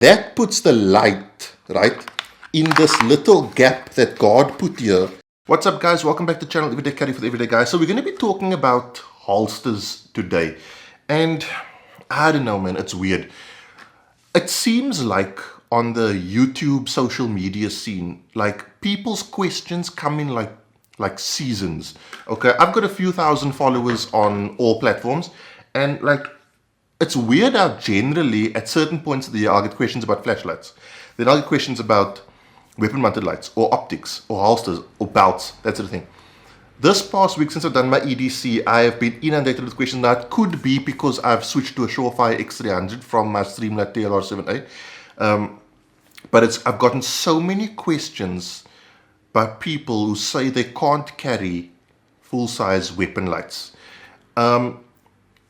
That puts the light, right, in this little gap that God put here. What's up, guys? Welcome back to the channel, Everyday Carry for the Everyday Guy. So we're going to be talking about holsters today. And I don't know, man, it's weird. It seems like on the YouTube social media scene, like people's questions come in like seasons. Okay, I've got a few thousand followers on all platforms, and like it's weird how generally at certain points of the year I'll get questions about flashlights. Then I'll get questions about weapon-mounted lights or optics or holsters or belts, that sort of thing. This past week, since I've done my EDC, I have been inundated with questions. That could be because I've switched to a Surefire X300 from my Streamlight TLR7A. But I've gotten so many questions by people who say they can't carry full-size weapon lights. And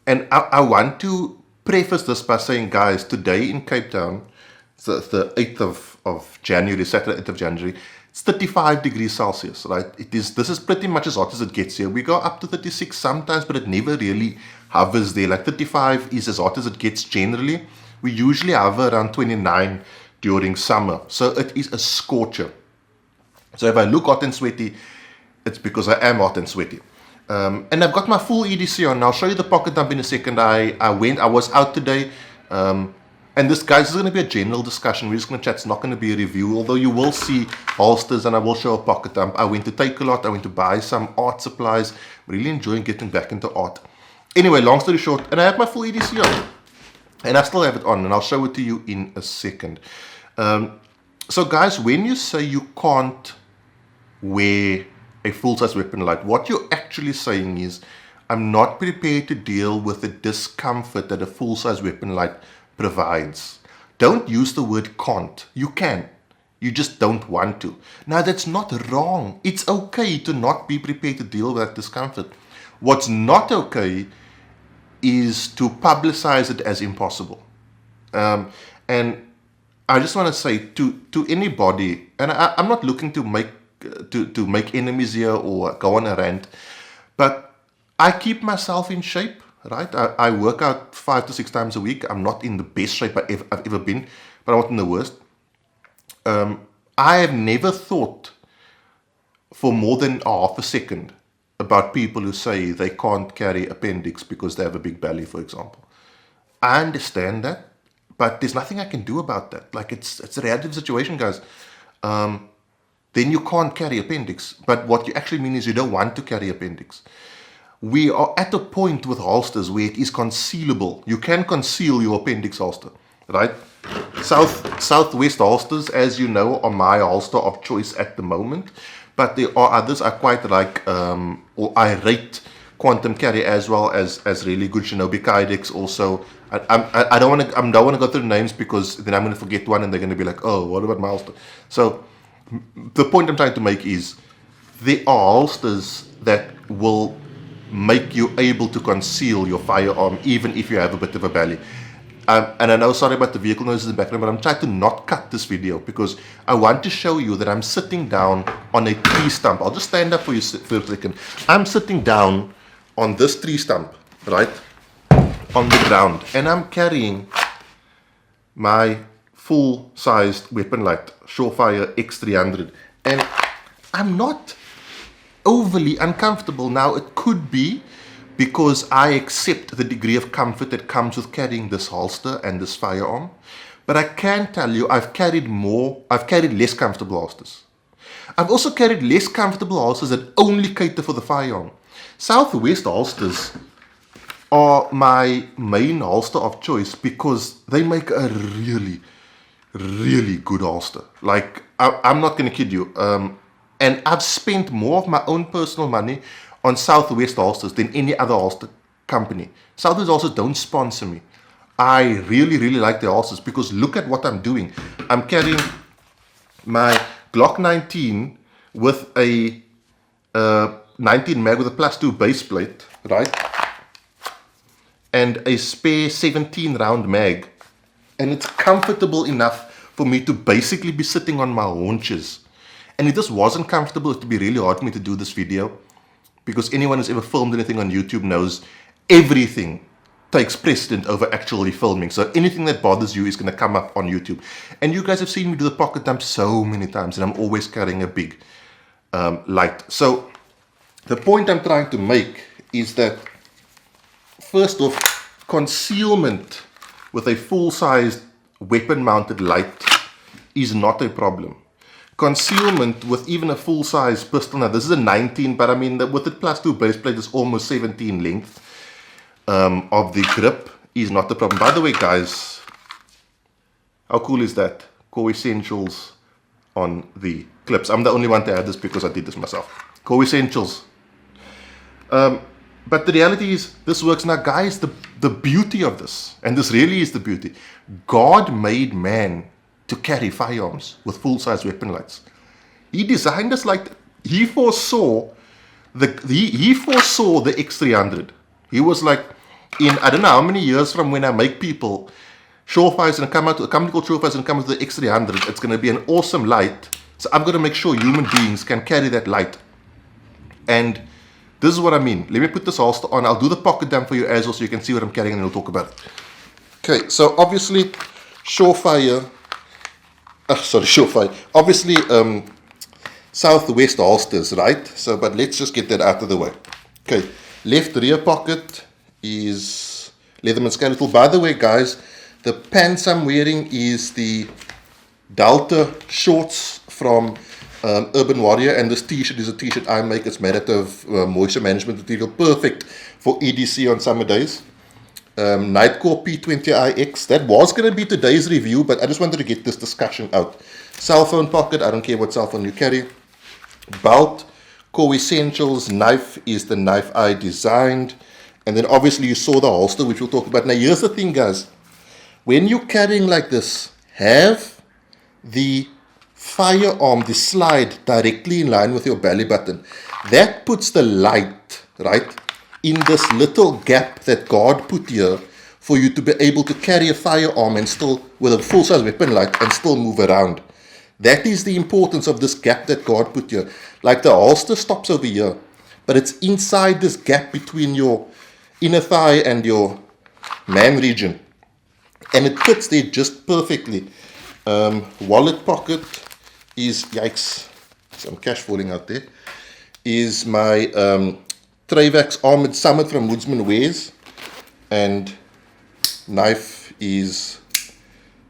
I want to preface this by saying, guys, today in Cape Town, the 8th of January, Saturday 8th of January, it's 35 degrees Celsius, right? This is pretty much as hot as it gets here. We go up to 36 sometimes, but it never really hovers there. Like 35 is as hot as it gets generally. We usually hover around 29 during summer. So it is a scorcher. So if I look hot and sweaty, it's because I am hot and sweaty. And I've got my full EDC on. I'll show you the pocket dump in a second. I was out today. And this, guys, is going to be a general discussion. We're just going to chat. It's not going to be a review, although you will see holsters and I will show a pocket dump. I went to Takealot. I went to buy some art supplies. I'm really enjoying getting back into art. Anyway, long story short, and I have my full EDC on. And I still have it on, and I'll show it to you in a second. So, guys, when you say you can't wear a full-size weapon light, what you're actually saying is, I'm not prepared to deal with the discomfort that a full-size weapon light provides. Don't use the word can't. You can. You just don't want to. Now, that's not wrong. It's okay to not be prepared to deal with that discomfort. What's not okay is to publicize it as impossible. And I just want to say to anybody, and I'm not looking to make enemies here or go on a rant, but I keep myself in shape. Right, I work out 5 to 6 times a week. I'm not in the best shape I've ever been, but I'm not in the worst. I have never thought for more than half a second about people who say they can't carry appendix because they have a big belly, for example. I understand that, but there's nothing I can do about that. Like it's a reality situation, guys. Then you can't carry appendix. But what you actually mean is you don't want to carry appendix. We are at a point with holsters where it is concealable. You can conceal your appendix holster, right? Southwest holsters, as you know, are my holster of choice at the moment. But there are others I quite like, or I rate Quantum Carry as well as really good. Shinobi Kydex also. I don't want to go through the names because then I'm going to forget one and they're going to be like, oh, what about my holster? So the point I'm trying to make is there are holsters that will make you able to conceal your firearm even if you have a bit of a belly. And I know, sorry about the vehicle noises in the background, but I'm trying to not cut this video because I want to show you that I'm sitting down on a tree stump. I'll just stand up for you for a second. I'm sitting down on this tree stump, right, on the ground, and I'm carrying my full-sized weapon light, Surefire X300, and I'm not overly uncomfortable. Now, it could be because I accept the degree of comfort that comes with carrying this holster and this firearm, but I can tell you I've carried less comfortable holsters. I've also carried less comfortable holsters that only cater for the firearm. Southwest holsters are my main holster of choice because they make a really, really good holster. Like, I'm not going to kid you. And I've spent more of my own personal money on Southwest holsters than any other holster company. Southwest holsters don't sponsor me. I really, really like their holsters because look at what I'm doing. I'm carrying my Glock 19 with a 19 mag with a +2 base plate, right? And a spare 17 round mag. And it's comfortable enough for me to basically be sitting on my haunches. And if this wasn't comfortable, it would be really hard for me to do this video because anyone who's ever filmed anything on YouTube knows everything takes precedent over actually filming. So anything that bothers you is going to come up on YouTube. And you guys have seen me do the pocket dump so many times, and I'm always carrying a big light. So the point I'm trying to make is that, first off, concealment with a full-sized weapon-mounted light is not a problem. Concealment with even a full-size pistol, now this is a 19, but I mean, with the plus 2 base plate is almost 17 length of the grip is not the problem. By the way, guys, how cool is that? Core Essentials on the clips. I'm the only one to add this because I did this myself. Core Essentials. But the reality is, this works. Now, guys, the beauty of this, and this really is the beauty, God made man to carry firearms with full-size weapon lights. He designed us like that. He foresaw the X300. He was like, in I don't know how many years from when I make people Surefires and come out to a company called Surefires and come out to the X300, it's going to be an awesome light. So I'm going to make sure human beings can carry that light. And this is what I mean. Let me put this holster on. I'll do the pocket dump for you as well so you can see what I'm carrying and we'll talk about it. Okay, so obviously Surefire. Obviously, Southwest holsters, right? So, but let's just get that out of the way. Okay, left rear pocket is Leatherman skeletal. By the way, guys, the pants I'm wearing is the Delta shorts from Urban Warrior, and this t-shirt is a t-shirt I make. It's made out of moisture management material, perfect for EDC on summer days. Nightcore P20iX, that was going to be today's review, but I just wanted to get this discussion out. Cell phone pocket, I don't care what cell phone you carry. Belt, Core Essentials, knife is the knife I designed. And then obviously you saw the holster, which we'll talk about. Now here's the thing, guys. When you're carrying like this, have the firearm, the slide directly in line with your belly button. That puts the light, right, in this little gap that God put here for you to be able to carry a firearm and still, with a full-size weapon light, and still move around. That is the importance of this gap that God put here. Like the holster stops over here, but it's inside this gap between your inner thigh and your man region. And it fits there just perfectly. Wallet pocket is, yikes, some cash falling out there, is my Travax Armored Summit from Woodsman Wares, and knife is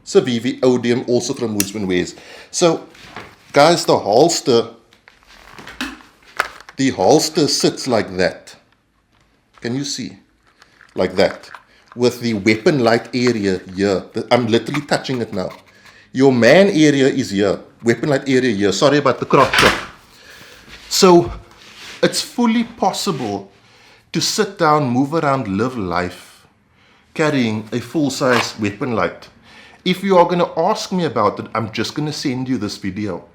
Civivi Odium, also from Woodsman Wares. So, guys, the holster sits like that. Can you see? Like that. With the weapon light area here. I'm literally touching it now. Your man area is here. Weapon light area here. Sorry about the crop shot. So, it's fully possible to sit down, move around, live life, carrying a full-size weapon light. If you are going to ask me about it, I'm just going to send you this video.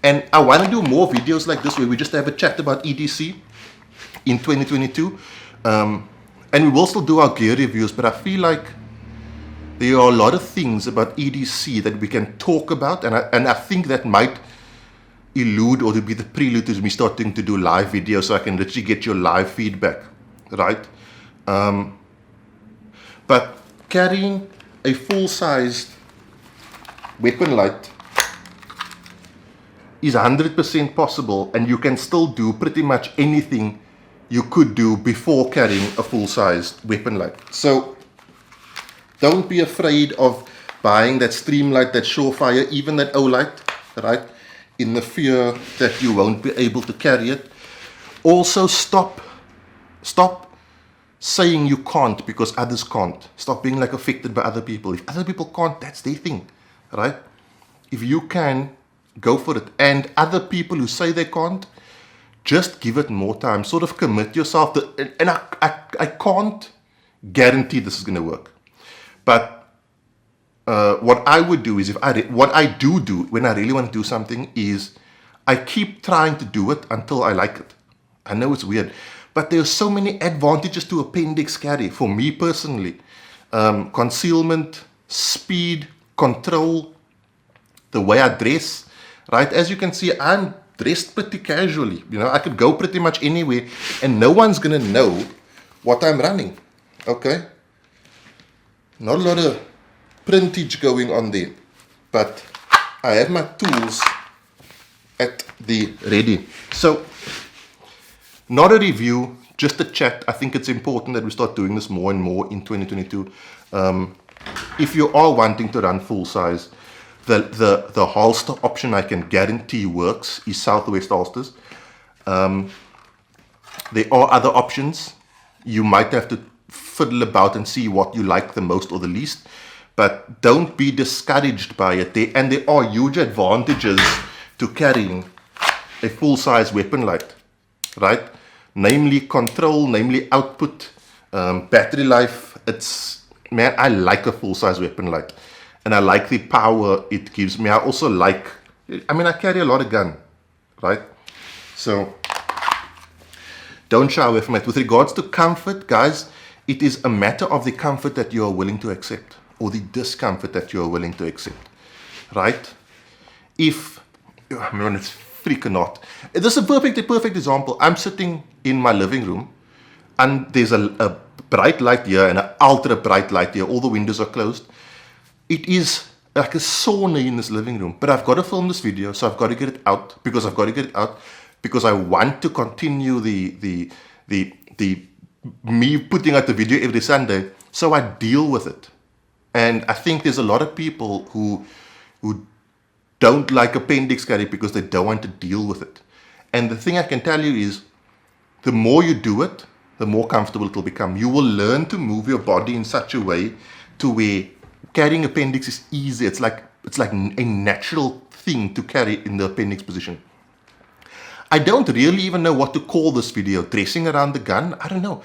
And I want to do more videos like this where we just have a chat about EDC in 2022. And we will still do our gear reviews, but I feel like there are a lot of things about EDC that we can talk about, and I think that might elude or to be the prelude to me starting to do live videos so I can literally get your live feedback, right? But carrying a full-sized weapon light is 100% possible, and you can still do pretty much anything you could do before carrying a full-sized weapon light. So don't be afraid of buying that Streamlight, that Surefire, even that O-Light, right? In the fear that you won't be able to carry it. Also, stop saying you can't because others can't. Stop being like affected by other people. If other people can't, that's their thing, right? If you can, go for it. And other people who say they can't, just give it more time. Sort of commit yourself. And I can't guarantee this is going to work. But what I would do is, what I do when I really want to do something is I keep trying to do it until I like it. I know it's weird, but there are so many advantages to appendix carry for me personally. Concealment, speed, control, the way I dress, right? As you can see, I'm dressed pretty casually. You know, I could go pretty much anywhere and no one's going to know what I'm running, okay? Not a lot of printage going on there, but I have my tools at the ready. So, not a review, just a chat. I think it's important that we start doing this more and more in 2022. If you are wanting to run full size, the holster option I can guarantee works is Southwest holsters. There are other options. You might have to fiddle about and see what you like the most or the least, but don't be discouraged by it. And there are huge advantages to carrying a full-size weapon light, right? Namely control, namely output, battery life. Man, I like a full-size weapon light, and I like the power it gives me. I also like, I carry a lot of gun, right? So don't shy away from it. With regards to comfort, guys, it is a matter of the comfort that you are willing to accept, or the discomfort that you are willing to accept, right? It's freaking hot. This is a perfect example. I'm sitting in my living room, and there's a bright light here and an ultra bright light here. All the windows are closed. It is like a sauna in this living room, but I've got to film this video, so I've got to get it out because I want to continue me putting out the video every Sunday, so I deal with it. And I think there's a lot of people who don't like appendix carry because they don't want to deal with it. And the thing I can tell you is, the more you do it, the more comfortable it will become. You will learn to move your body in such a way to where carrying appendix is easy. It's like a natural thing to carry in the appendix position. I don't really even know what to call this video. Dressing around the gun? I don't know.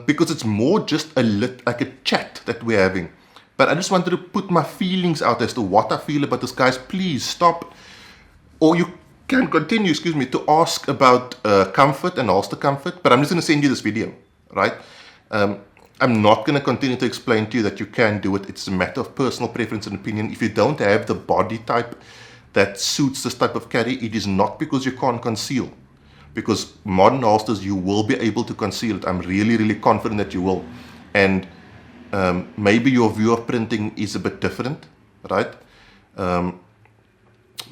Because it's more just like a chat that we're having. But I just wanted to put my feelings out as to what I feel about this. Guys, please stop. Or you can continue, to ask about comfort and holster comfort. But I'm just going to send you this video, right? I'm not going to continue to explain to you that you can do it. It's a matter of personal preference and opinion. If you don't have the body type that suits this type of carry, it is not because you can't conceal. Because modern holsters, you will be able to conceal it. I'm really, really confident that you will. And maybe your view of printing is a bit different, right?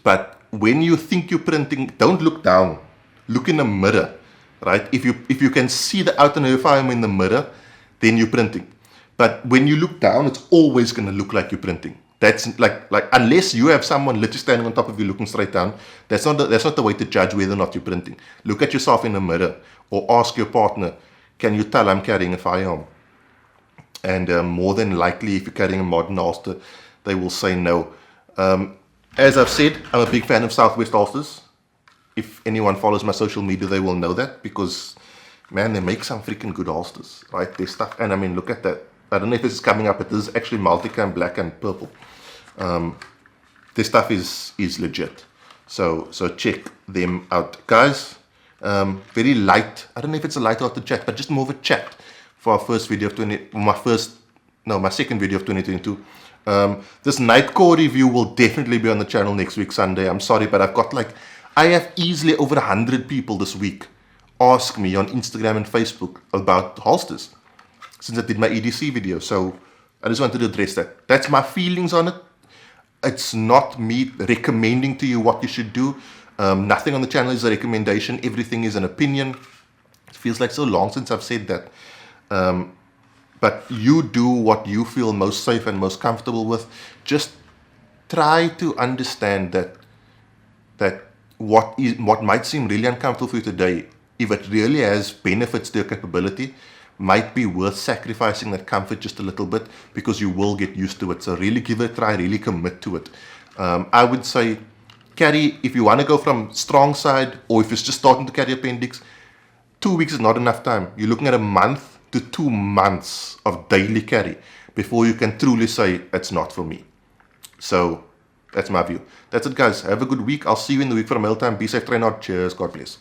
But when you think you're printing, don't look down. Look in the mirror, right? If you can see the outer nerve fiber in the mirror, then you're printing. But when you look down, it's always going to look like you're printing. That's like unless you have someone literally standing on top of you looking straight down, that's not the way to judge whether or not you're printing. Look at yourself in the mirror, or ask your partner, can you tell I'm carrying a firearm? And more than likely, if you're carrying a modern holster, they will say no. As I've said, I'm a big fan of Southwest holsters. If anyone follows my social media, they will know that, because man, they make some freaking good holsters, right? Their stuff, and look at that. I don't know if this is coming up, but this is actually multicam black and purple. This stuff is legit. So check them out, guys. Very light. I don't know if it's a light after chat, but just more of a chat for our first video of my second video of 2022. This Nightcore review will definitely be on the channel next week Sunday. I'm sorry, but I have easily over 100 people this week ask me on Instagram and Facebook about holsters since I did my EDC video. So I just wanted to address that. That's my feelings on it. It's not me recommending to you what you should do. Nothing on the channel is a recommendation. Everything is an opinion. It feels like so long since I've said that. But you do what you feel most safe and most comfortable with. Just try to understand that what might seem really uncomfortable for you today, if it really has benefits to your capability, might be worth sacrificing that comfort just a little bit, because you will get used to it. So really give it a try, really commit to it. I would say carry, if you want to go from strong side, or if it's just starting to carry appendix, 2 weeks is not enough time. You're looking at a month to 2 months of daily carry before you can truly say it's not for me. So that's my view. That's it, guys. Have a good week. I'll see you in the week from Mail Time. Be safe, train hard. Cheers. God bless.